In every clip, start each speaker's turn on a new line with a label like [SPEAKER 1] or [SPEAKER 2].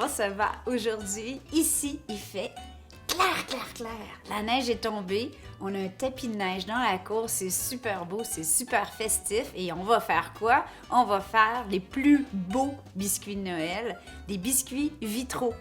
[SPEAKER 1] comment ça va aujourd'hui? Ici, il fait clair, clair, clair. La neige est tombée, on a un tapis de neige dans la cour, c'est super beau, c'est super festif. Et on va faire quoi? On va faire les plus beaux biscuits de Noël, des biscuits vitraux.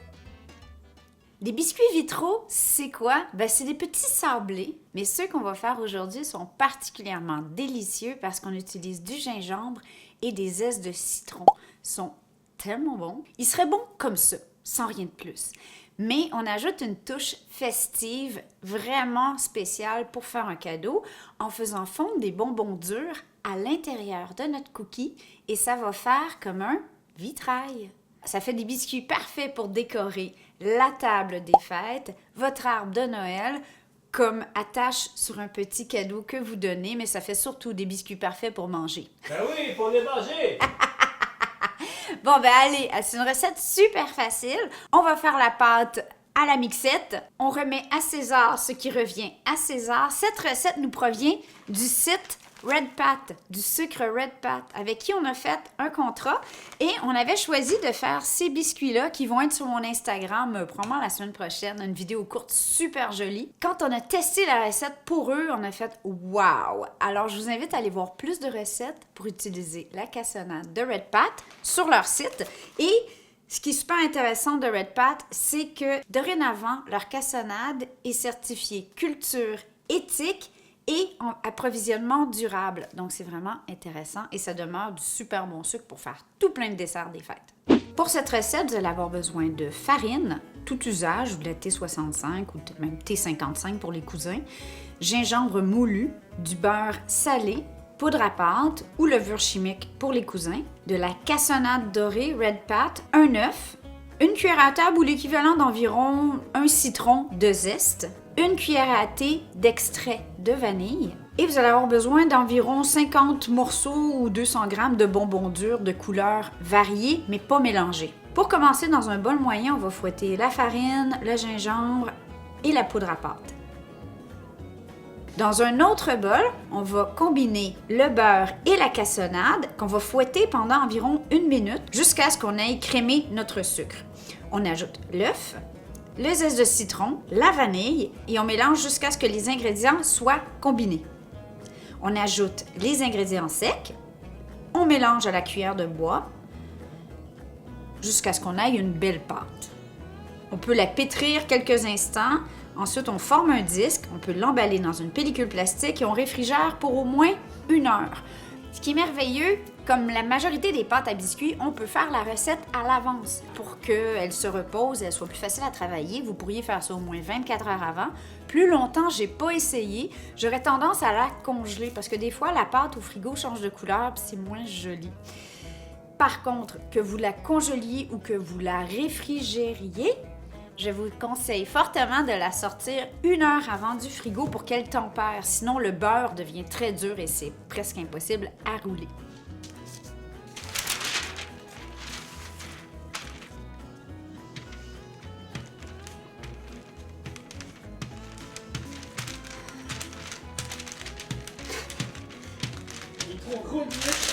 [SPEAKER 1] Des biscuits vitraux, c'est quoi? C'est des petits sablés, mais ceux qu'on va faire aujourd'hui sont particulièrement délicieux parce qu'on utilise du gingembre et des zestes de citron. Ils sont tellement bons. Ils seraient bons comme ça, sans rien de plus. Mais on ajoute une touche festive vraiment spéciale pour faire un cadeau en faisant fondre des bonbons durs à l'intérieur de notre cookie et ça va faire comme un vitrail. Ça fait des biscuits parfaits pour décorer la table des fêtes, votre arbre de Noël, comme attache sur un petit cadeau que vous donnez, mais ça fait surtout des biscuits parfaits pour manger.
[SPEAKER 2] Ben oui, pour les manger!
[SPEAKER 1] Bon, allez, c'est une recette super facile. On va faire la pâte à la mixette. On remet à César ce qui revient à César. Cette recette nous provient du site Red Pat, du sucre Red Pat, avec qui on a fait un contrat. Et on avait choisi de faire ces biscuits-là qui vont être sur mon Instagram probablement la semaine prochaine. Une vidéo courte super jolie. Quand on a testé la recette pour eux, on a fait « wow ». Alors, je vous invite à aller voir plus de recettes pour utiliser la cassonade de Red Pat sur leur site. Et ce qui est super intéressant de Red Pat, c'est que dorénavant, leur cassonade est certifiée culture éthique et en approvisionnement durable. Donc, c'est vraiment intéressant et ça demeure du super bon sucre pour faire tout plein de desserts des fêtes. Pour cette recette, vous allez avoir besoin de farine, tout usage, ou de la T65 ou même T55 pour les cousins, gingembre moulu, du beurre salé, poudre à pâte ou levure chimique pour les cousins, de la cassonade dorée Red Pat, un œuf, une cuillère à table ou l'équivalent d'environ un citron de zeste, une cuillère à thé d'extrait de vanille et vous allez avoir besoin d'environ 50 morceaux ou 200 grammes de bonbons durs de couleurs variées mais pas mélangées. Pour commencer, dans un bol moyen, on va fouetter la farine, le gingembre et la poudre à pâte. Dans un autre bol, on va combiner le beurre et la cassonade qu'on va fouetter pendant environ 1 minute jusqu'à ce qu'on ait crémé notre sucre. On ajoute l'œuf, le zeste de citron, la vanille et on mélange jusqu'à ce que les ingrédients soient combinés. On ajoute les ingrédients secs, on mélange à la cuillère de bois jusqu'à ce qu'on ait une belle pâte. On peut la pétrir quelques instants, ensuite on forme un disque, on peut l'emballer dans une pellicule plastique et on réfrigère pour au moins 1 heure. Ce qui est merveilleux, comme la majorité des pâtes à biscuits, on peut faire la recette à l'avance pour qu'elle se repose et elle soit plus facile à travailler. Vous pourriez faire ça au moins 24 heures avant. Plus longtemps, j'ai pas essayé. J'aurais tendance à la congeler parce que des fois, la pâte au frigo change de couleur et c'est moins joli. Par contre, que vous la congeliez ou que vous la réfrigériez, je vous conseille fortement de la sortir 1 heure avant du frigo pour qu'elle tempère. Sinon, le beurre devient très dur et c'est presque impossible à rouler.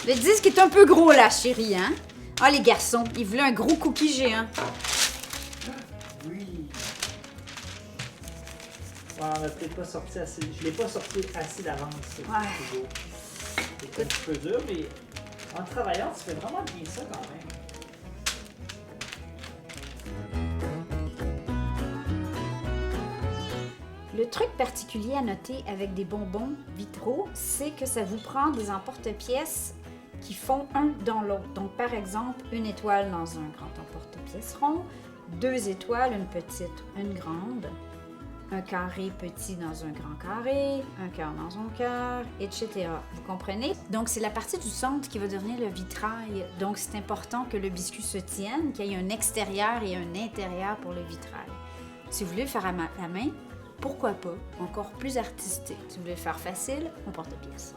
[SPEAKER 1] Le disque est un peu gros là, chérie, hein? Ah, les garçons, ils voulaient un gros cookie géant.
[SPEAKER 2] Oui. Ouais, on n'a peut-être pas sorti assez. Je l'ai pas sorti assez d'avance.
[SPEAKER 1] Ouais.
[SPEAKER 2] C'est un petit peu dur, mais en travaillant, tu fais vraiment bien ça quand même.
[SPEAKER 1] Le truc particulier à noter avec des bonbons vitraux, c'est que ça vous prend des emporte-pièces qui font un dans l'autre. Donc, par exemple, 1 étoile dans un grand emporte-pièce rond, 2 étoiles, une petite, une grande, un carré petit dans un grand carré, un cœur dans un cœur, etc. Vous comprenez? Donc, c'est la partie du centre qui va devenir le vitrail. Donc, c'est important que le biscuit se tienne, qu'il y ait un extérieur et un intérieur pour le vitrail. Si vous voulez le faire à la main, pourquoi pas? Encore plus artistique. Si vous voulez le faire facile, on porte-pièce.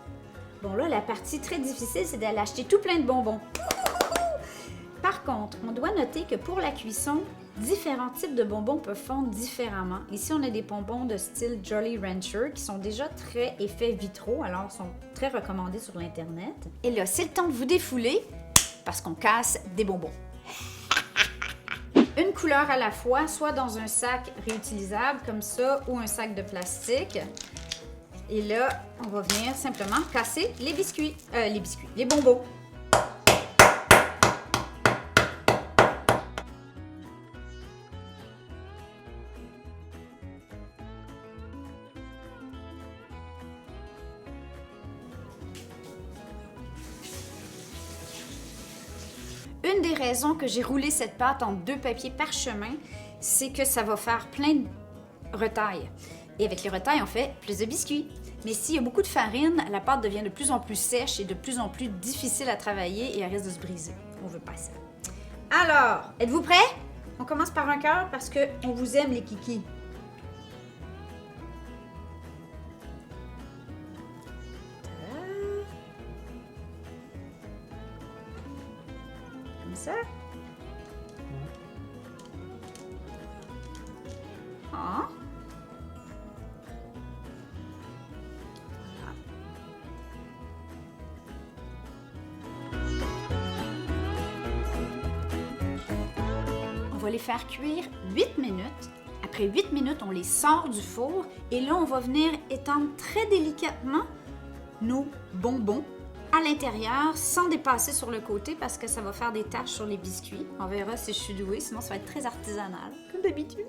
[SPEAKER 1] Bon, là, la partie très difficile, c'est d'aller acheter tout plein de bonbons. Par contre, on doit noter que pour la cuisson, différents types de bonbons peuvent fondre différemment. Ici, on a des bonbons de style Jolly Rancher qui sont déjà très effets vitraux, alors sont très recommandés sur l'Internet. Et là, c'est le temps de vous défouler parce qu'on casse des bonbons. une couleur à la fois, soit dans un sac réutilisable comme ça ou un sac de plastique. Et là, on va venir simplement casser les biscuits, les bonbons. Une des raisons que j'ai roulé cette pâte en 2 papiers parchemin, c'est que ça va faire plein de retailles. Et avec les retailles, on fait plus de biscuits. Mais s'il y a beaucoup de farine, la pâte devient de plus en plus sèche et de plus en plus difficile à travailler et elle risque de se briser. On veut pas ça. Alors, êtes-vous prêts? On commence par un cœur parce qu'on vous aime les kikis. Comme ça. Ah. On va les faire cuire 8 minutes. Après 8 minutes, on les sort du four et là, on va venir étendre très délicatement nos bonbons à l'intérieur sans dépasser sur le côté parce que ça va faire des taches sur les biscuits. On verra si je suis douée, sinon ça va être très artisanal, comme d'habitude.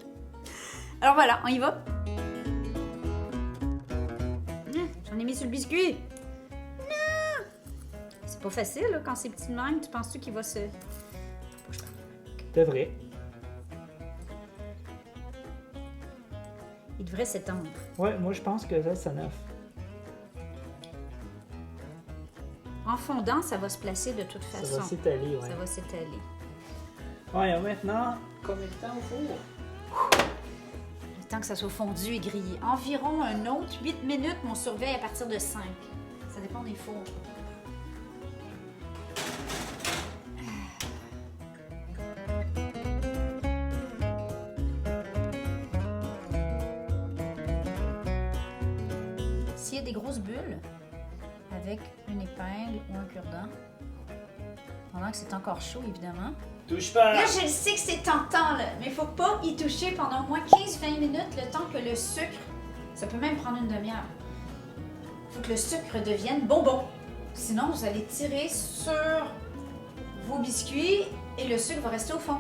[SPEAKER 1] Alors voilà, on y va. J'en ai mis sur le biscuit. Non! C'est pas facile là, quand c'est petit de même. Tu penses-tu qu'il va se...
[SPEAKER 2] Devrait.
[SPEAKER 1] Il devrait s'étendre.
[SPEAKER 2] Ouais, moi je pense que ça, c'est neuf.
[SPEAKER 1] En fondant, ça va se placer de toute façon.
[SPEAKER 2] Ça va s'étaler, ouais.
[SPEAKER 1] Ça va s'étaler.
[SPEAKER 2] Ouais, maintenant, combien de temps au four?
[SPEAKER 1] Le temps que ça soit fondu et grillé. Environ un autre 8 minutes, mais on surveille à partir de 5. Ça dépend des fours. S'il y a des grosses bulles, avec une épingle ou un cure-dent, pendant que c'est encore chaud, évidemment.
[SPEAKER 2] Touche pas!
[SPEAKER 1] Là, je le sais que c'est tentant, là, mais il faut pas y toucher pendant au moins 15-20 minutes, le temps que le sucre, ça peut même prendre une demi-heure. Il faut que le sucre devienne bonbon. Sinon, vous allez tirer sur vos biscuits et le sucre va rester au fond.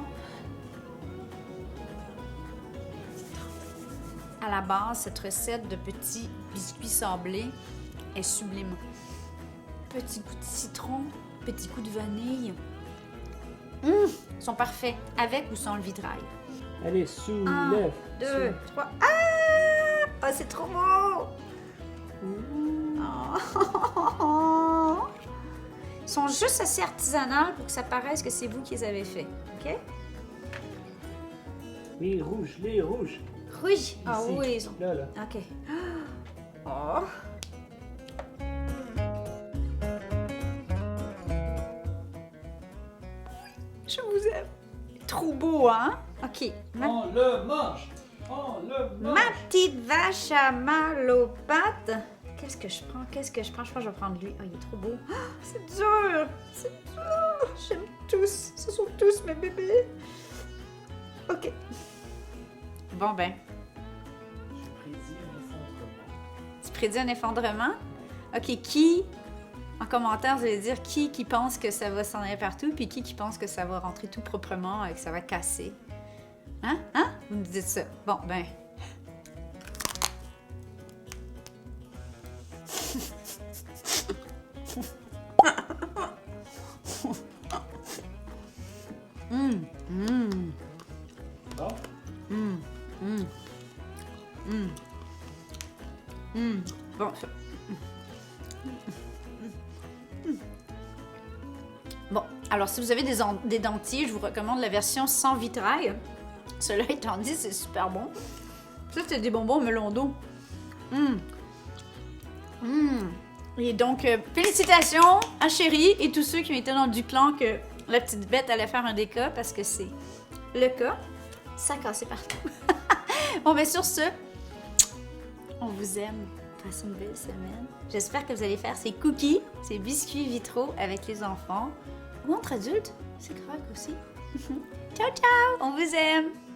[SPEAKER 1] À la base, cette recette de petits biscuits sablés est sublime. Petit goût de citron, petit coup de vanille. Ils sont parfaits, avec ou sans le vitrail.
[SPEAKER 2] Allez, soulève.
[SPEAKER 1] 2, 3. Ah, c'est trop beau! Oh. Ils sont juste assez artisanaux pour que ça paraisse que c'est vous qui les avez faits. OK?
[SPEAKER 2] Les rouges, les rouges.
[SPEAKER 1] Rouge. Ah
[SPEAKER 2] Ici.
[SPEAKER 1] oui, ils ont.
[SPEAKER 2] Là, là.
[SPEAKER 1] OK. Oh. Je vous aime. Trop beau, hein? OK.
[SPEAKER 2] On le mange! On le mange!
[SPEAKER 1] Ma petite vache à mal aux pattes. Qu'est-ce que je prends? Je pense que je vais prendre lui. Oh, il est trop beau. Ah, c'est dur! C'est dur! J'aime tous. Ce sont tous mes bébés. OK. Bon, ben. Tu prédis un effondrement? OK, qui... En commentaire, vous allez dire qui pense que ça va s'en aller partout, puis qui pense que ça va rentrer tout proprement et que ça va casser. Hein? Hein? Vous me dites ça. Bon, ben... Bon. Bon, ça... Bon, alors si vous avez des dentiers, je vous recommande la version sans vitrail. Cela étant dit, c'est super bon. Ça, c'est des bonbons au melon d'eau. Et donc, félicitations à Chérie et tous ceux qui ont été dans du clan que la petite bête allait faire un déca parce que c'est le cas. Ça a cassé partout. Bon, ben sur ce, on vous aime. Passez une belle semaine. J'espère que vous allez faire ces cookies, ces biscuits vitraux avec les enfants ou entre adultes. C'est correct aussi. Ciao, ciao! On vous aime!